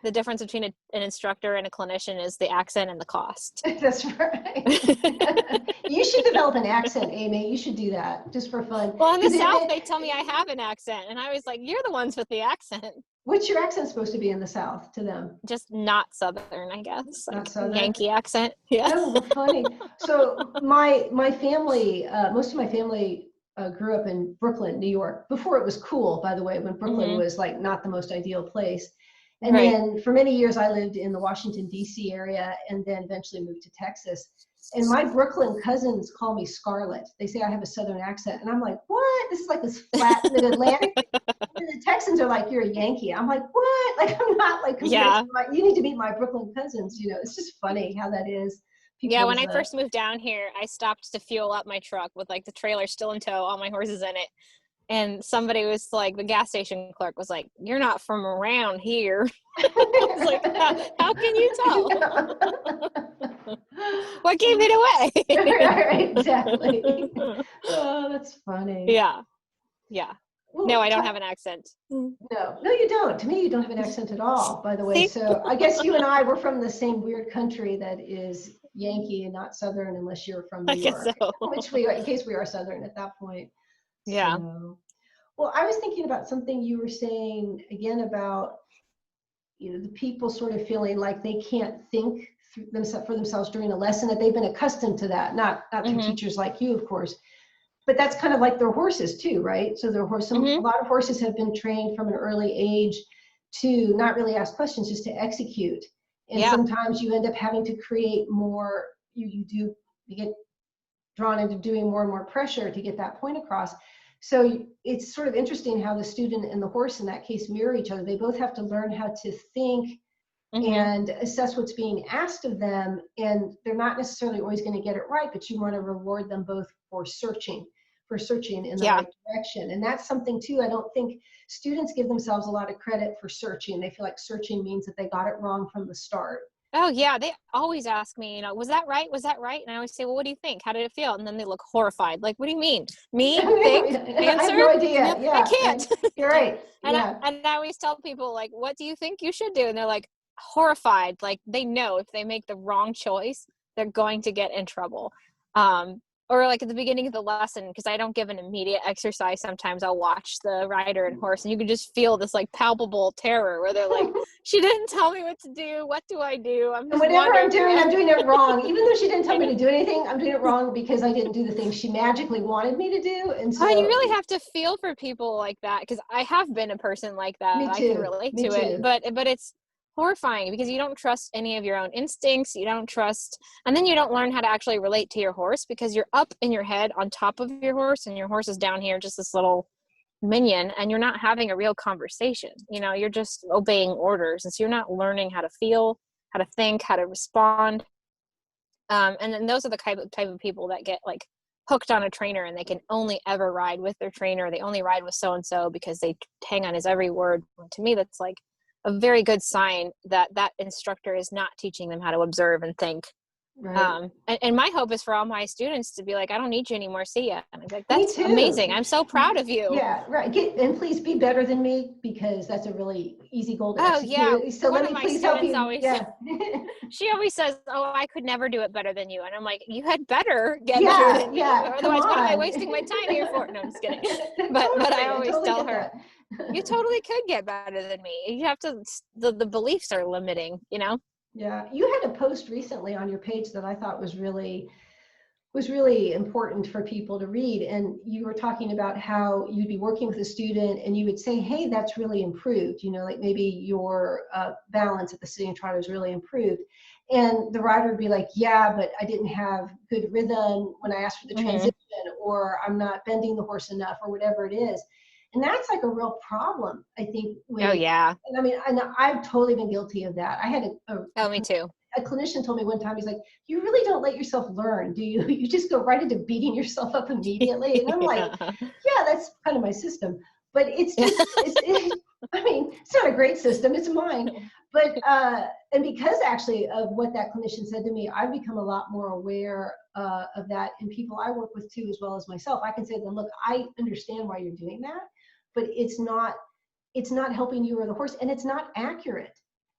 the difference between an instructor and a clinician is the accent and the cost. That's right. You should develop an accent, Amy. You should do that just for fun. Well, in the Because South, they tell me I have an accent, and I was like, "You're the ones with the accent." what's your accent supposed to be in the South to them? Just not Southern, I guess, Not like Southern? Yankee accent. Yeah. Oh, funny. So my family, most of my family grew up in Brooklyn, New York, before it was cool, by the way, when Brooklyn Hmm. was like not the most ideal place. And Right. then for many years, I lived in the Washington, D.C. area and then eventually moved to Texas. And my Brooklyn cousins call me Scarlet. They say I have a Southern accent. And I'm like, what? This is like this flat mid-Atlantic. And the Texans are like, you're a Yankee. I'm like, what? Like, I'm not like compared Yeah. to you need to meet my Brooklyn cousins. It's just funny how that is. Yeah, when People's, I first moved down here, I stopped to fuel up my truck with like the trailer still in tow, all my horses in it. And somebody was like, the gas station clerk was like, "You're not from around here." I was like, how can you tell? What gave it Right, away? exactly. Oh, that's funny. Yeah. Yeah. No, Well, I don't have an accent. no, you don't. To me, you don't have an accent at all, by the way. See? So I guess you and I were from the same weird country that is Yankee and not Southern, unless you're from I New guess York, so. which we are, in case we are Southern at that point. Yeah. So, well, I was thinking about something you were saying again about, the people sort of feeling like they can't think for themselves during a lesson, that they've been accustomed to that, not through Hmm. teachers like you, of course, but that's kind of like their horses too, right? So a Hmm. lot of horses have been trained from an early age to not really ask questions, just to execute. And Yeah. sometimes you end up having to create more, you get drawn into doing more and more pressure to get that point across. So it's sort of interesting how the student and the horse in that case mirror each other. They both have to learn how to think Hmm. and assess what's being asked of them. And they're not necessarily always going to get it right, but you want to reward them both for searching in the Yeah. right direction. And that's something too, I don't think students give themselves a lot of credit for searching. They feel like searching means that they got it wrong from the start. Oh yeah, they always ask me, was that right? Was that right? And I always say, well, what do you think? How did it feel? And then they look horrified. Like, what do you mean? Me? Think? I have Answer? no idea. No, I Yeah, can't. you're right. and I Yeah. and I always tell people, like, what do you think you should do? And they're like horrified. Like they know if they make the wrong choice, they're going to get in trouble. Or like at the beginning of the lesson, because I don't give an immediate exercise, sometimes I'll watch the rider and horse and you can just feel this like palpable terror where they're like, she didn't tell me what to do. What do I do? I'm And just whatever wandering around. I'm doing it wrong. Even though she didn't tell I me know. to do anything, I'm doing it wrong because I didn't do the things she magically wanted me to do. And Oh, and you so, really have to feel for people like that, because I have been a person like that. me I can too. relate Me to it, too. but it's horrifying because you don't trust any of your own instincts. You don't trust, and then you don't learn how to actually relate to your horse because you're up in your head on top of your horse, and your horse is down here, just this little minion, and you're not having a real conversation. You're just obeying orders, and so you're not learning how to feel, how to think, how to respond. And then those are the type of people that get like hooked on a trainer, and they can only ever ride with their trainer. They only ride with so and so because they hang on his every word. To me, that's like a very good sign that that instructor is not teaching them how to observe and think. Right. And my hope is for all my students to be like, I don't need you anymore. See ya. And I'm like, Me that's too. amazing. I'm so proud of you. Yeah, right. And please be better than me, because that's a really easy goal to Oh yeah. execute. So let One of me my please help students you. always, Yeah. she always says, oh, I could never do it better than you. And I'm like, you had better get better Yeah, than me. yeah. Come Otherwise, what am I on. wasting my time here for? No, I'm just kidding. But I Totally. I always totally tell get her, that. you totally could get better than me. You have to, the beliefs are limiting, you know? Yeah. You had a post recently on your page that I thought was really important for people to read. And you were talking about how you'd be working with a student and you would say, hey, that's really improved. Like maybe your balance at the sitting trot is really improved. And the rider would be like, yeah, but I didn't have good rhythm when I asked for the transition, or I'm not bending the horse enough, or whatever it is. And that's like a real problem, I think, Oh with, yeah. and I mean, I've totally been guilty of that. I had Oh, me too. a clinician told me one time, he's like, you really don't let yourself learn, do you? You just go right into beating yourself up immediately. And I'm like, Yeah. yeah, that's kind of my system. But it's just, I mean, it's not a great system, it's mine. But, and because actually of what that clinician said to me, I've become a lot more aware of that in people I work with too, as well as myself. I can say to them, look, I understand why you're doing that, but it's not helping you or the horse, and it's not accurate.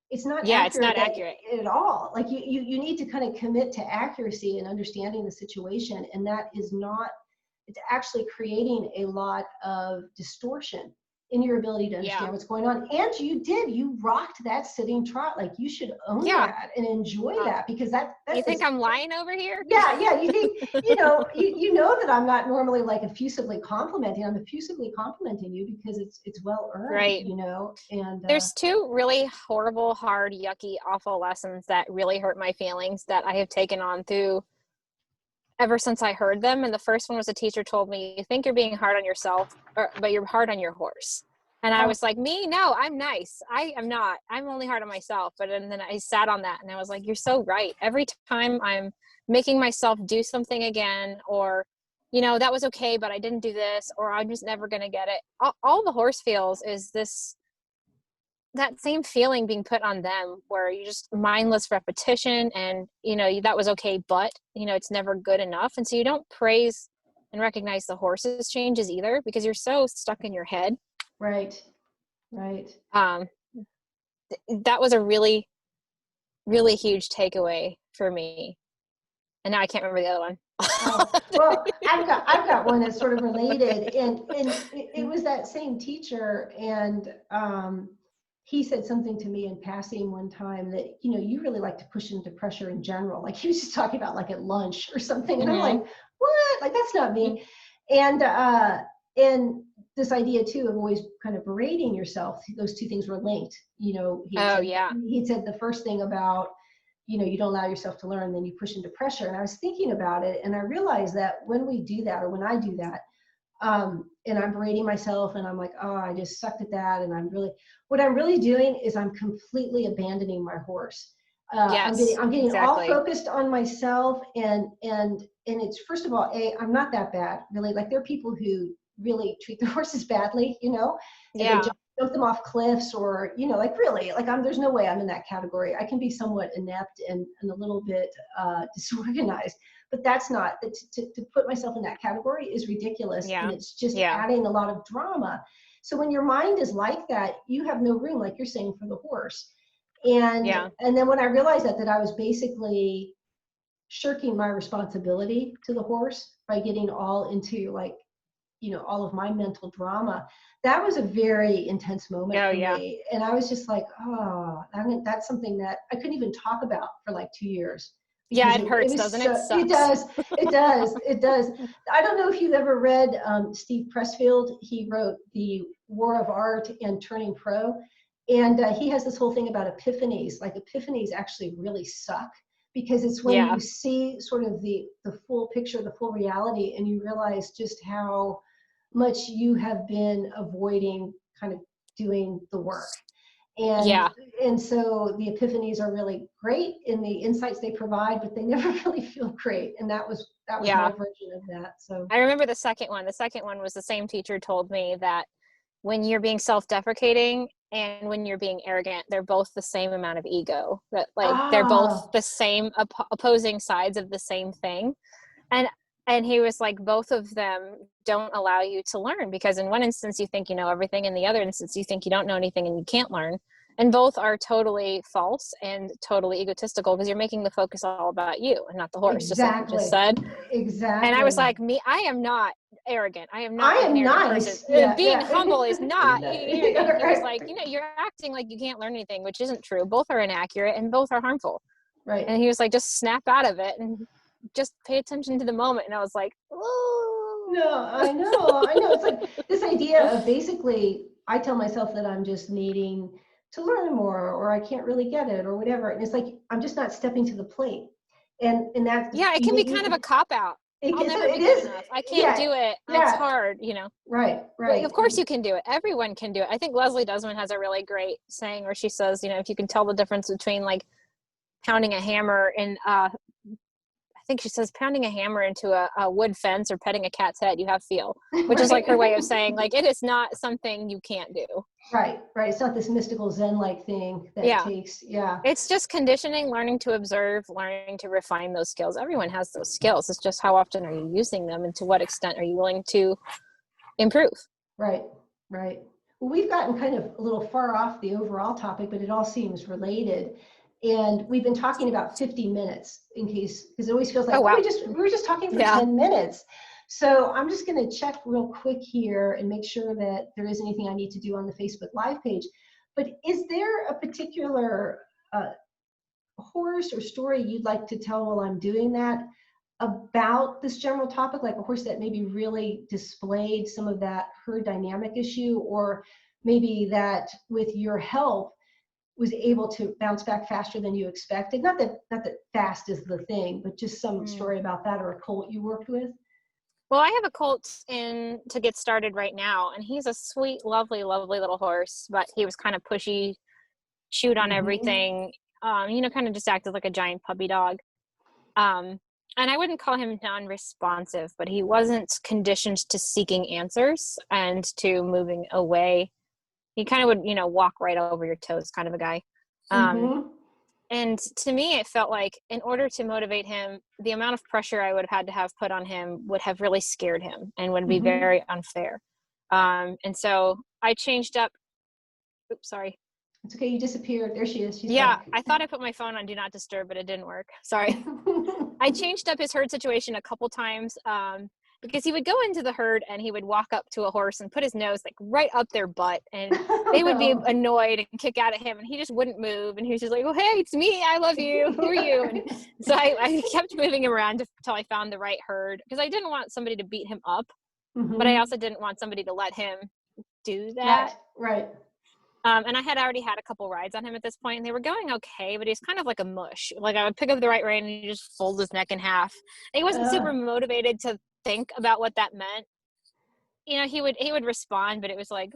It's not Yeah, it's accurate not accurate. at all. Like you need to kind of commit to accuracy and understanding the situation, and that is not. It's actually creating a lot of distortion in your ability to Yeah. understand what's going on. And you rocked that sitting trot. Like you should own Yeah. that and enjoy that, because that You think is, I'm lying over here? yeah. You think, you know that I'm not normally like effusively complimenting. I'm effusively complimenting you because it's well earned, Right. and There's two really horrible, hard, yucky, awful lessons that really hurt my feelings that I have taken on through ever since I heard them. And the first one was a teacher told me, you think you're being hard on yourself, but you're hard on your horse. And I oh, was like, me? No, I'm nice. I am not. I'm only hard on myself. And then I sat on that and I was like, you're so right. Every time I'm making myself do something again, or, that was okay, but I didn't do this, or I'm just never going to get it. All the horse feels is that same feeling being put on them, where you just mindless repetition, and that was okay, but it's never good enough. And so you don't praise and recognize the horse's changes either, because you're so stuck in your head. right. um that was a really, really huge takeaway for me, and now I can't remember the other one. Oh, well, I've got one that's sort of related, and it was that same teacher, and he said something to me in passing one time that, you really like to push into pressure in general. Like he was just talking about like at lunch or something, and I'm like, what? Like that's not me. And this idea too of always kind of berating yourself, those two things were linked. Oh yeah. He'd said the first thing about, you don't allow yourself to learn, then you push into pressure. And I was thinking about it, and I realized that when we do that, or when I do that, and I'm berating myself, and I'm like, oh, I just sucked at that, and what I'm really doing is I'm completely abandoning my horse. I'm Yes, getting all exactly. focused on myself, and it's, first of all, I'm not that bad, really. Like there are people who really treat their horses badly, and they Yeah. jump them off cliffs, or like really, like there's no way I'm in that category. I can be somewhat inept and a little bit disorganized, but that's not, to put myself in that category is ridiculous, and Yeah. it's just Yeah. adding a lot of drama. So when your mind is like that, you have no room, like you're saying, for the horse. and Yeah. and then when I realized that I was basically shirking my responsibility to the horse by getting all into, like, all of my mental drama, that was a very intense moment Oh for yeah. me. And I was just like, oh, I mean, that's something that I couldn't even talk about for like 2 years, Yeah, because it it hurts, was doesn't it? so, it Sucks. does, I don't know if you've ever read Steve Pressfield. He wrote The War of Art and Turning Pro, and he has this whole thing about epiphanies. Like epiphanies actually really suck, because it's when Yeah. you see sort of the full picture, the full reality, and you realize just how much you have been avoiding kind of doing the work. and Yeah. and so the epiphanies are really great in the insights they provide, but they never really feel great. And that was my Yeah. version of that. So I remember the second one. The second one was the same teacher told me that when you're being self-deprecating, and when you're being arrogant, they're both the same amount of ego. That like they're both Ah, the same opposing sides of the same thing. And he was like, both of them don't allow you to learn, because in one instance you think you know everything, in the other instance you think you don't know anything and you can't learn. And both are totally false and totally egotistical, because you're making the focus all about you and not the horse, just like you just exactly. said. And I was Exactly. like, I am not arrogant. I am I not like an am arrogant person. nice. Yeah, Being yeah. humble is not. And he was Right. like, you're acting like you can't learn anything, which isn't true. Both are inaccurate and both are harmful. Right. And he was like, just snap out of it and just pay attention to the moment. And I was like, oh. No, I know. I know. It's like this idea of basically, I tell myself that I'm just needing to learn more, or I can't really get it, or whatever. And it's like I'm just not stepping to the plate. And that's Yeah, it can be kind of a cop out. I'll never be it good is. enough. I can't Yeah. do it. It's Yeah. hard, Right. Well, Right. of course you can do it. Everyone can do it. I think Leslie Desmond has a really great saying where she says, if you can tell the difference between like pounding a hammer and I think she says pounding a hammer into a wood fence or petting a cat's head, you have feel, which is like her way of saying like it is not something you can't do. Right. Right. It's not this mystical Zen-like thing that Yeah. takes. Yeah. It's just conditioning, learning to observe, learning to refine those skills. Everyone has those skills. It's just how often are you using them, and to what extent are you willing to improve? Right. Right. Well, we've gotten kind of a little far off the overall topic, but it all seems related. And we've been talking about 50 minutes in case, because it always feels like, Oh, oh, wow. we were just talking for Yeah. 10 minutes. So I'm just going to check real quick here and make sure that there is anything I need to do on the Facebook Live page. But is there a particular horse or story you'd like to tell while I'm doing that about this general topic, like a horse that maybe really displayed some of that herd dynamic issue, or maybe that with your help was able to bounce back faster than you expected? Not that fast is the thing, but just some story about that, or a colt you worked with. Well, I have a colt in to get started right now, and he's a sweet, lovely, lovely little horse, but he was kind of pushy, chewed on Mm-hmm. everything, kind of just acted like a giant puppy dog. And I wouldn't call him non-responsive, but he wasn't conditioned to seeking answers and to moving away. He kind of would, walk right over your toes, kind of a guy. Um, Mm-hmm. and to me, it felt like in order to motivate him, the amount of pressure I would have had to have put on him would have really scared him and would be Mm-hmm. very unfair. And so I changed up. Oops, sorry. It's okay, you disappeared. There she is. She's Yeah, back. I thought I put my phone on Do Not Disturb, but it didn't work. Sorry. I changed up his herd situation a couple times because he would go into the herd and he would walk up to a horse and put his nose like right up their butt, and they would be No. annoyed and kick out at him, and he just wouldn't move, and he was just like, "Oh, hey, it's me. I love you. Who are you?" And so I kept moving him around until I found the right herd, because I didn't want somebody to beat him up, but I Mm-hmm. also didn't want somebody to let him do Right. that. Right. And I had already had a couple rides on him at this point, and they were going okay, but he's kind of like a mush. Like I would pick up the right rein and he just fold his neck in half. And he wasn't super motivated to think about what that meant. He would respond, but it was like,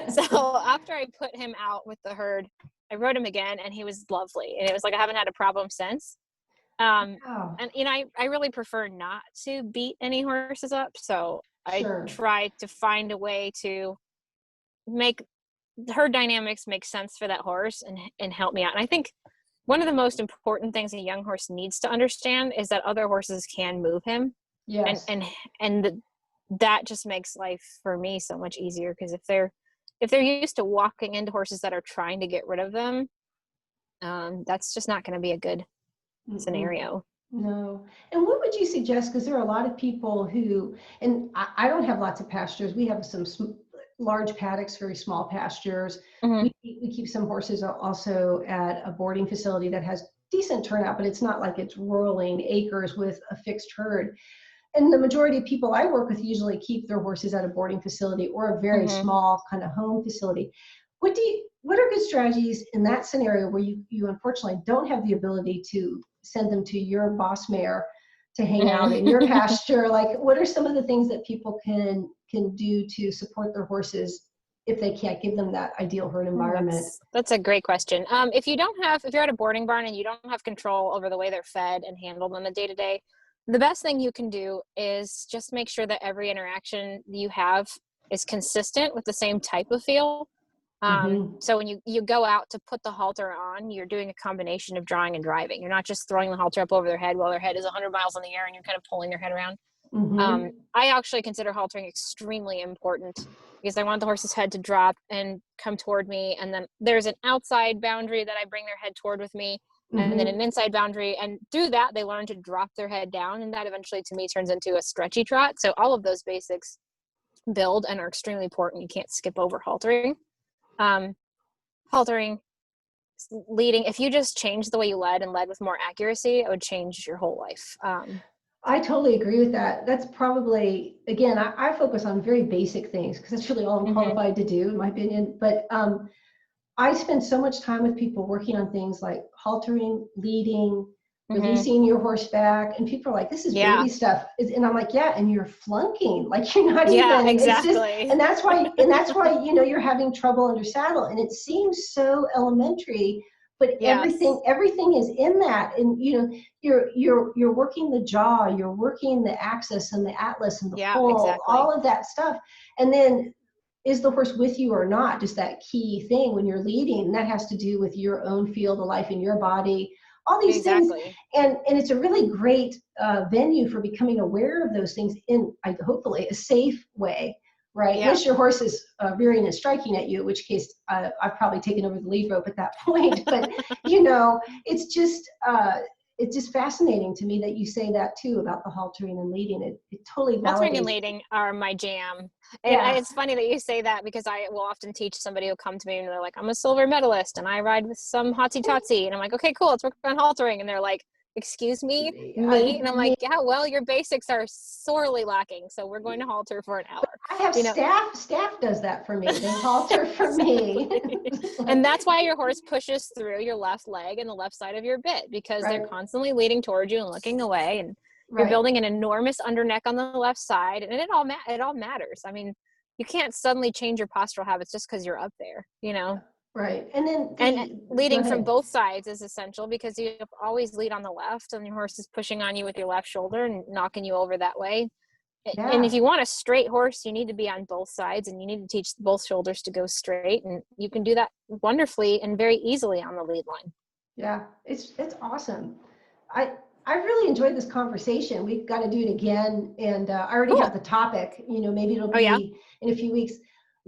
so after I put him out with the herd, I rode him again, and he was lovely. And it was like I haven't had a problem since. Wow. And I really prefer not to beat any horses up, so I Sure. try to find a way to make her dynamics make sense for that horse and help me out. And I think one of the most important things a young horse needs to understand is that other horses can move him, and Yes. and and that just makes life for me so much easier, because if they're used to walking into horses that are trying to get rid of them, that's just not going to be a good Mm-mm. scenario. No. And what would you suggest? Because there are a lot of people who, and I don't have lots of pastures. We have some large paddocks, very small pastures. Mm-hmm. We keep some horses also at a boarding facility that has decent turnout, but it's not like it's rolling acres with a fixed herd. And the majority of people I work with usually keep their horses at a boarding facility or a very Mm-hmm. small kind of home facility. What are good strategies in that scenario where you unfortunately don't have the ability to send them to your boss mare to hang out in your Mm-hmm. pasture? Like, what are some of the things that people can do to support their horses if they can't give them that ideal herd environment? That's a great question. If you're at a boarding barn and you don't have control over the way they're fed and handled on a day to day, the best thing you can do is just make sure that every interaction you have is consistent with the same type of feel. So when you go out to put the halter on, you're doing a combination of drawing and driving. You're not just throwing the halter up over their head while their head is 100 miles in the air and you're kind of pulling their head around. I actually consider haltering extremely important because I want the horse's head to drop and come toward me. And then there's an outside boundary that I bring their head toward with me, and then an inside boundary. And through that, they learn to drop their head down. And that eventually, to me, turns into a stretchy trot. So all of those basics build and are extremely important. You can't skip over haltering. Haltering, leading, if you just change the way you led and led with more accuracy, it would change your whole life. I totally agree with that. That's probably, again, I focus on very basic things because that's really all I'm qualified to do, in my opinion. But I spend so much time with people working on things like haltering, leading, releasing your horse back, and people are like, this is baby stuff. And I'm like, yeah, and you're flunking, like you're not even, exactly. It's just, and that's why, you know, you're having trouble under saddle, and it seems so elementary, but everything is in that. And you know, you're working the jaw, you're working the axis and the atlas and the pole, all of that stuff. And then, is the horse with you or not? Just that key thing when you're leading, and that has to do with your own feel, the life in your body, all these things. And it's a really great venue for becoming aware of those things in, hopefully, a safe way, right? Unless your horse is rearing and striking at you, in which case I've probably taken over the lead rope at that point. But you know, it's just fascinating to me that you say that too about the haltering and leading. It totally validates. Haltering and leading are my jam. And it's funny that you say that because I will often teach somebody who'll come to me and they're like, I'm a silver medalist and I ride with some hotsy totsy. And I'm like, okay, cool, let's work on haltering. And they're like, excuse me? And I'm like, yeah, well, your basics are sorely lacking. So we're going to halter for an hour. I have staff does that for me. They halter for me. And that's why your horse pushes through your left leg and the left side of your bit, because they're constantly leading towards you and looking away. And you're building an enormous underneck on the left side. And it all matters. I mean, you can't suddenly change your postural habits just because you're up there, you know? Right. And then leading from both sides is essential, because you always lead on the left and your horse is pushing on you with your left shoulder and knocking you over that way. And if you want a straight horse, you need to be on both sides and you need to teach both shoulders to go straight. And you can do that wonderfully and very easily on the lead line. Yeah, it's awesome. I really enjoyed this conversation. We've got to do it again. And I already have the topic, you know, maybe it'll be in a few weeks.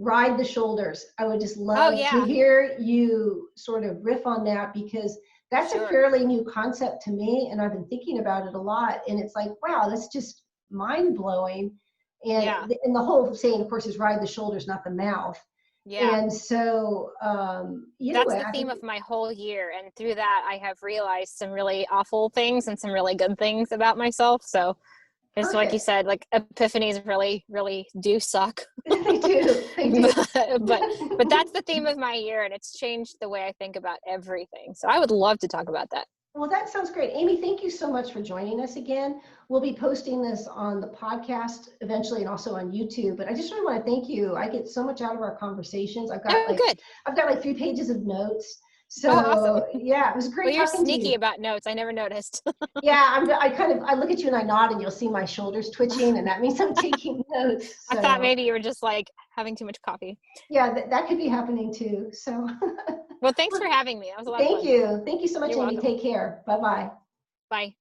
Ride the shoulders. I would just love to hear you sort of riff on that, because that's a fairly new concept to me. And I've been thinking about it a lot. And it's like, wow, that's just mind blowing. And, and the whole saying, of course, is ride the shoulders, not the mouth. Yeah. And so, that's the theme of my whole year. And through that, I have realized some really awful things and some really good things about myself. So it's like you said, like epiphanies really, really do suck. They do. but that's the theme of my year, and it's changed the way I think about everything. So I would love to talk about that. Well, that sounds great. Amy, thank you so much for joining us again. We'll be posting this on the podcast eventually and also on YouTube. But I just really want to thank you. I get so much out of our conversations. I've got like 3 pages of notes. So awesome. Yeah, it was great. Well, you're sneaky about notes. I never noticed. Yeah, I look at you and I nod, and you'll see my shoulders twitching, and that means I'm taking notes. So. I thought maybe you were just like having too much coffee. Yeah, that could be happening too. So. Well, thanks for having me. That was a lot of fun. Thank you so much, Amy. Take care. Bye-bye. Bye.